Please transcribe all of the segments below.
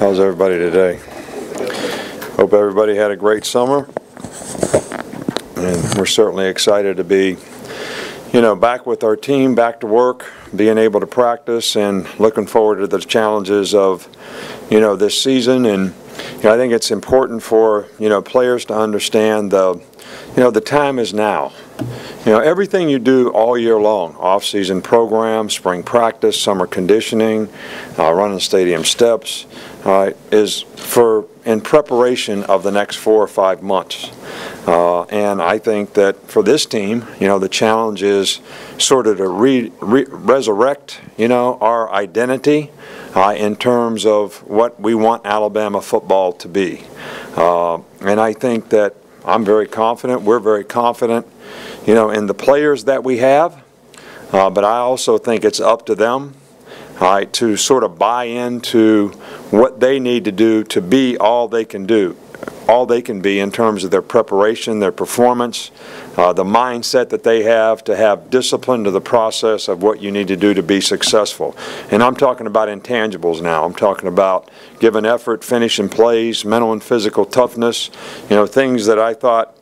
How's everybody today? Hope everybody had a great summer, and we're certainly excited to be, back with our team, back to work, being able to practice, and looking forward to the challenges of, this season. And I think it's important for players to understand the time is now. Everything you do all year long, off-season program, spring practice, summer conditioning, running stadium steps, is in preparation of the next 4 or 5 months. And I think that for this team, the challenge is sort of to resurrect, our identity in terms of what we want Alabama football to be. And I think that I'm very confident, we're very confident, in the players that we have, but I also think it's up to them to sort of buy into what they need to do to be all they can do, all they can be in terms of their preparation, their performance, the mindset that they have to have discipline to the process of what you need to do to be successful. And I'm talking about intangibles now. I'm talking about giving effort, finishing plays, mental and physical toughness, things that I thought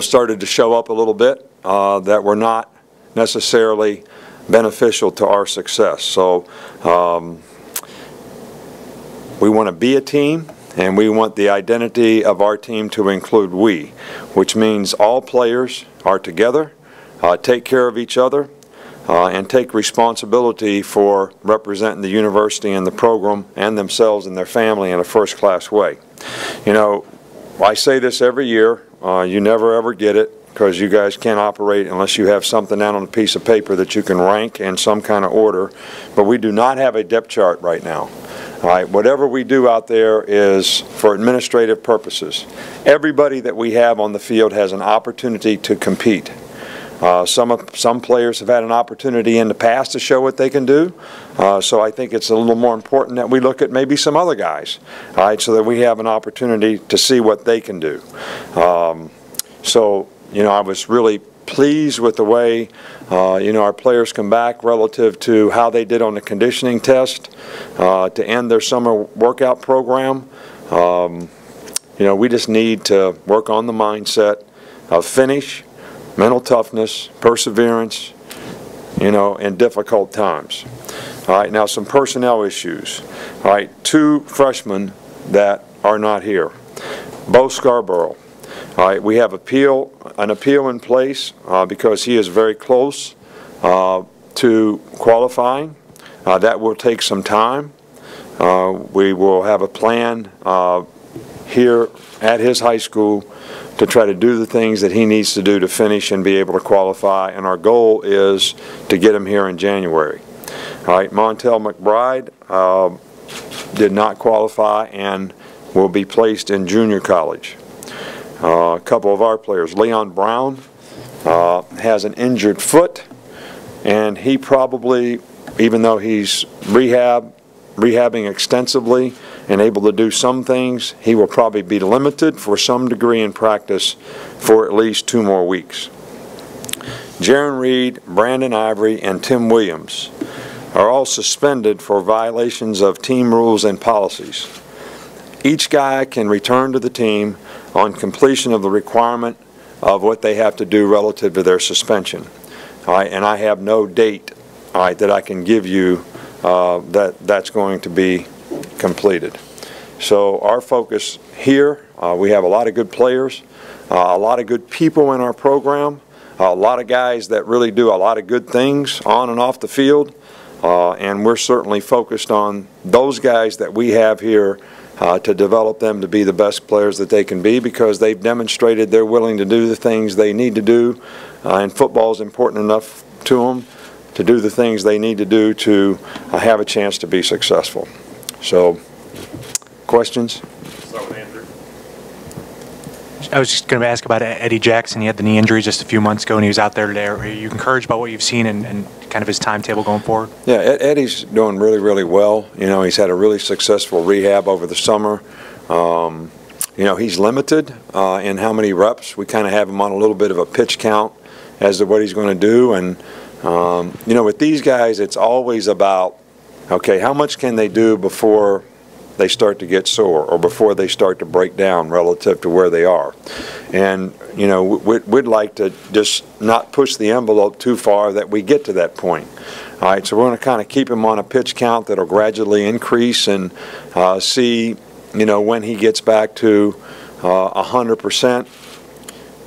started to show up a little bit that were not necessarily beneficial to our success. So we want to be a team, and we want the identity of our team to include we, which means all players are together, take care of each other, and take responsibility for representing the university and the program and themselves and their family in a first-class way. I say this every year. You never ever get it, because you guys can't operate unless you have something down on a piece of paper that you can rank in some kind of order. But we do not have a depth chart right now. All right, whatever we do out there is for administrative purposes. Everybody that we have on the field has an opportunity to compete. Some players have had an opportunity in the past to show what they can do, so I think it's a little more important that we look at maybe some other guys, all right, so that we have an opportunity to see what they can do. I was really pleased with the way our players come back relative to how they did on the conditioning test to end their summer workout program. We just need to work on the mindset of finish, mental toughness, perseverance, in difficult times. All right, now some personnel issues. All right, 2 freshmen that are not here. Bo Scarborough. All right, we have an appeal in place because he is very close to qualifying. That will take some time. We will have a plan here at his high school to try to do the things that he needs to do to finish and be able to qualify, and our goal is to get him here in January. All right, Montel McBride did not qualify and will be placed in junior college. A couple of our players, Leon Brown has an injured foot, and he probably, even though he's rehabbing extensively and able to do some things, he will probably be limited for some degree in practice for at least 2 more weeks. Jaron Reed, Brandon Ivory, and Tim Williams are all suspended for violations of team rules and policies. Each guy can return to the team on completion of the requirement of what they have to do relative to their suspension. All right, and I have no date, all right, that I can give you that's going to be completed. So our focus here, we have a lot of good players, a lot of good people in our program, a lot of guys that really do a lot of good things on and off the field, and we're certainly focused on those guys that we have here to develop them to be the best players that they can be, because they've demonstrated they're willing to do the things they need to do, and football is important enough to them to do the things they need to do to have a chance to be successful. So, questions? I was just going to ask about Eddie Jackson. He had the knee injury just a few months ago, and he was out there today. Are you encouraged by what you've seen and kind of his timetable going forward? Yeah, Eddie's doing really, really well. He's had a really successful rehab over the summer. He's limited in how many reps. We kind of have him on a little bit of a pitch count as to what he's going to do. And, with these guys, it's always about, okay, how much can they do before they start to get sore or before they start to break down relative to where they are. And, you know, we'd like to just not push the envelope too far that we get to that point. All right, so we're going to kind of keep him on a pitch count that'll gradually increase and see, you know, when he gets back to 100%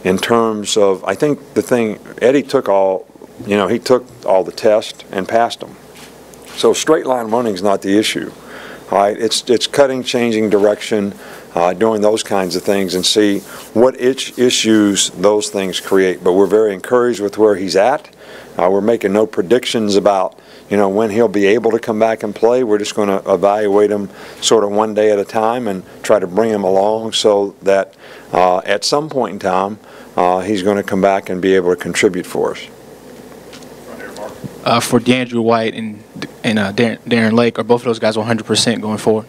in terms of, I think the thing, Eddie took all, you know, he took all the tests and passed them. So straight line running is not the issue. All right, it's cutting, changing direction, doing those kinds of things, and see what issues those things create. But we're very encouraged with where he's at. We're making no predictions about, you know, when he'll be able to come back and play. We're just going to evaluate him sort of one day at a time and try to bring him along so that at some point in time he's going to come back and be able to contribute for us. For DeAndre White and Darren Lake, are both of those guys 100% going forward?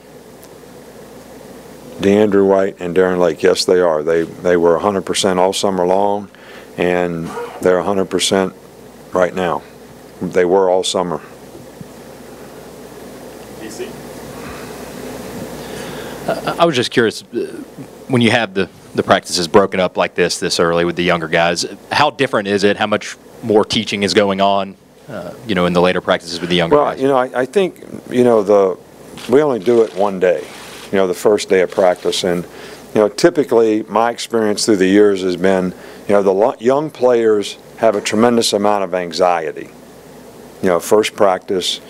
DeAndre White and Darren Lake, yes, they are. They were 100% all summer long, and they're 100% right now. They were all summer. DC? I was just curious, when you have the practices broken up like this early with the younger guys, how different is it? How much more teaching is going on, you know, in the later practices with the younger guys? Well, you know, I think, you know, we only do it one day, you know, the first day of practice. And, you know, typically my experience through the years has been, you know, the young players have a tremendous amount of anxiety. You know, first practice,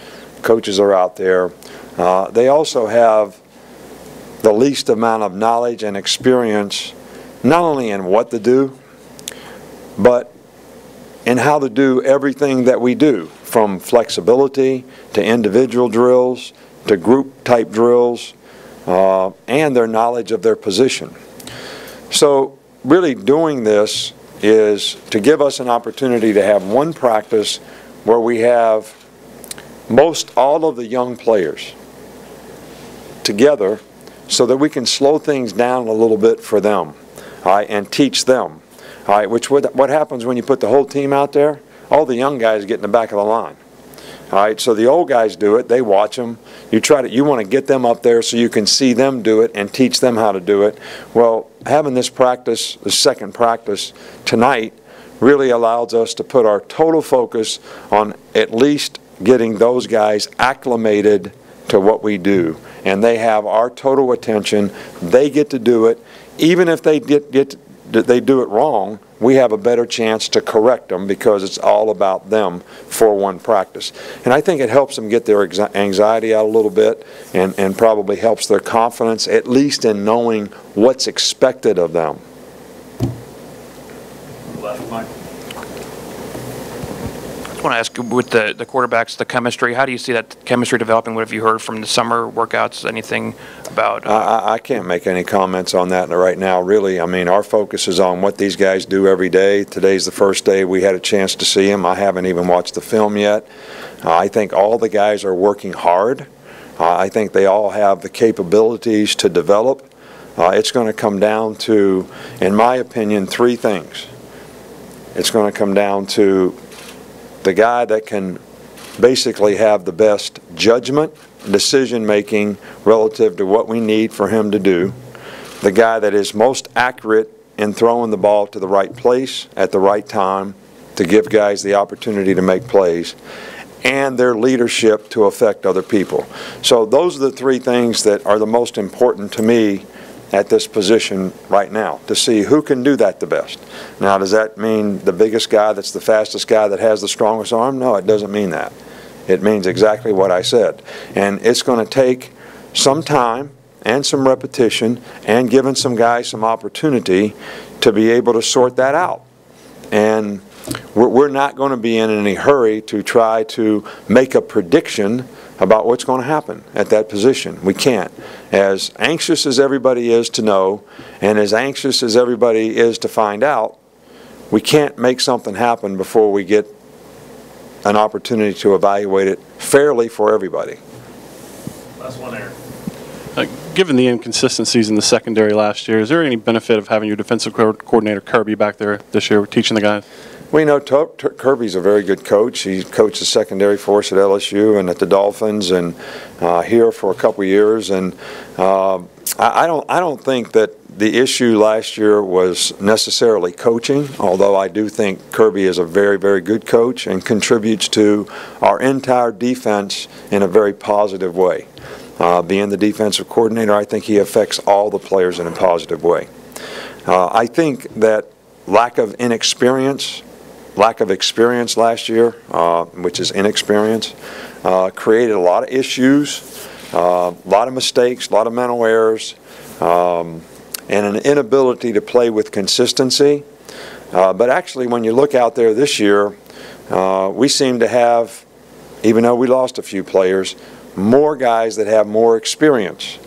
coaches are out there. They also have the least amount of knowledge and experience, not only in what to do, but in how to do everything that we do, from flexibility to individual drills to group type drills, and their knowledge of their position. So really doing this is to give us an opportunity to have one practice where we have most all of the young players together so that we can slow things down a little bit for them, all right, and teach them. All right, what happens when you put the whole team out there? All the young guys get in the back of the line. All right, so the old guys do it. They watch them. You want to get them up there so you can see them do it and teach them how to do it. Well, having this practice, the second practice tonight, really allows us to put our total focus on at least getting those guys acclimated to what we do. And they have our total attention. They get to do it. Even if they they do it wrong, we have a better chance to correct them because it's all about them for one practice. And I think it helps them get their anxiety out a little bit and probably helps their confidence, at least in knowing what's expected of them. Left, Mike. I want to ask, with the quarterbacks, the chemistry, how do you see that chemistry developing? What have you heard from the summer workouts? Anything about? I can't make any comments on that right now, really. I mean, our focus is on what these guys do every day. Today's the first day we had a chance to see them. I haven't even watched the film yet. I think all the guys are working hard. I think they all have the capabilities to develop. It's going to come down to, in my opinion, three things. It's going to come down to the guy that can basically have the best judgment, decision making relative to what we need for him to do, the guy that is most accurate in throwing the ball to the right place at the right time to give guys the opportunity to make plays, and their leadership to affect other people. So those are the three things that are the most important to me at this position right now, to see who can do that the best. Now, does that mean the biggest guy that's the fastest guy that has the strongest arm? No, it doesn't mean that. It means exactly what I said. And it's going to take some time and some repetition and giving some guys some opportunity to be able to sort that out. And we're not going to be in any hurry to try to make a prediction about what's going to happen at that position. We can't. As anxious as everybody is to know, and as anxious as everybody is to find out, we can't make something happen before we get an opportunity to evaluate it fairly for everybody. Last one, Aaron. Given the inconsistencies in the secondary last year, is there any benefit of having your defensive coordinator Kirby back there this year teaching the guys? We know Kirby's a very good coach. He coached the secondary for us at LSU and at the Dolphins, and here for a couple years. And I don't think that the issue last year was necessarily coaching, although I do think Kirby is a very, very good coach and contributes to our entire defense in a very positive way. Being the defensive coordinator, I think he affects all the players in a positive way. I think that lack of experience last year, which is inexperience, created a lot of issues, a lot of mistakes, a lot of mental errors, and an inability to play with consistency. But actually, when you look out there this year, we seem to have, even though we lost a few players, more guys that have more experience.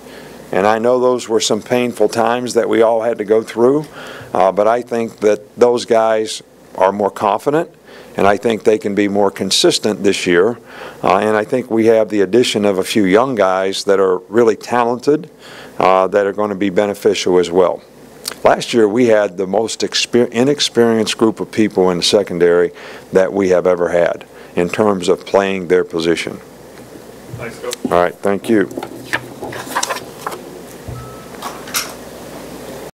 And I know those were some painful times that we all had to go through, but I think that those guys are more confident, and I think they can be more consistent this year. And I think we have the addition of a few young guys that are really talented that are going to be beneficial as well. Last year we had the most inexperienced group of people in the secondary that we have ever had in terms of playing their position. Thanks, Coach. All right, thank you.